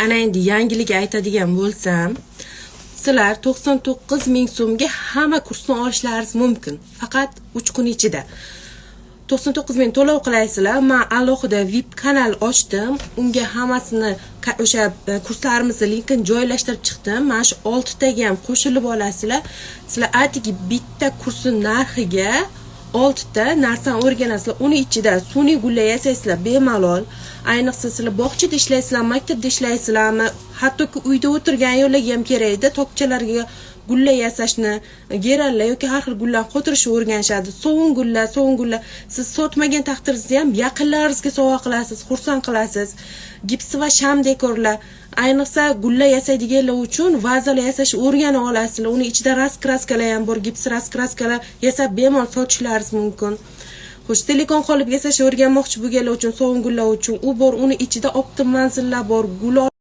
Ana endi yangilik aytadigan bo'lsam, sizlar 99 ming so'mga hamma kursni olishlaringiz mumkin. Faqat 3 kun ichida. 99 ming to'lov qilaysizlar. Men alohida VIP kanal ochdim. Unga hammasini o'sha kurslarimizni linkini joylashtirib chiqdim. Mana shu 6 taga ham qo'shilib olasizlar. Sizlar atigi bitta kursning narxiga 6 ta narsani o'rganasizlar. Uni ichida sun'iy gullar yasaysizlar bemalol. Ayniqsa sizlar bog'chada ishlaysizlar, maktabda ishlaysizlarmi, hattoki uyda o'tirgan yo'llarga ham kerakda, tokchalarga gullar yasashni, gerallar yoki har xil gullar qo'tirishni o'rganishadi. Sovun gullar. Siz sotmagan taqdiringizda ham yaqinlaringizga sovg'a qilasiz, xursand qilasiz. Gips va sham dekorlar, ayniqsa gullar yasaydiganlar uchun vazalar yasashni o'rganib olasizlar. Uni ichida raskraskalar ham bor, gips raskraskalar yasab bemalol sotishlaringiz mumkin. Xo'sh, silikon qolib yasashni o'rganmoqchi bo'lganlar uchun, sovun gullar uchun u bor, uni ichida optim manzillar bor, gul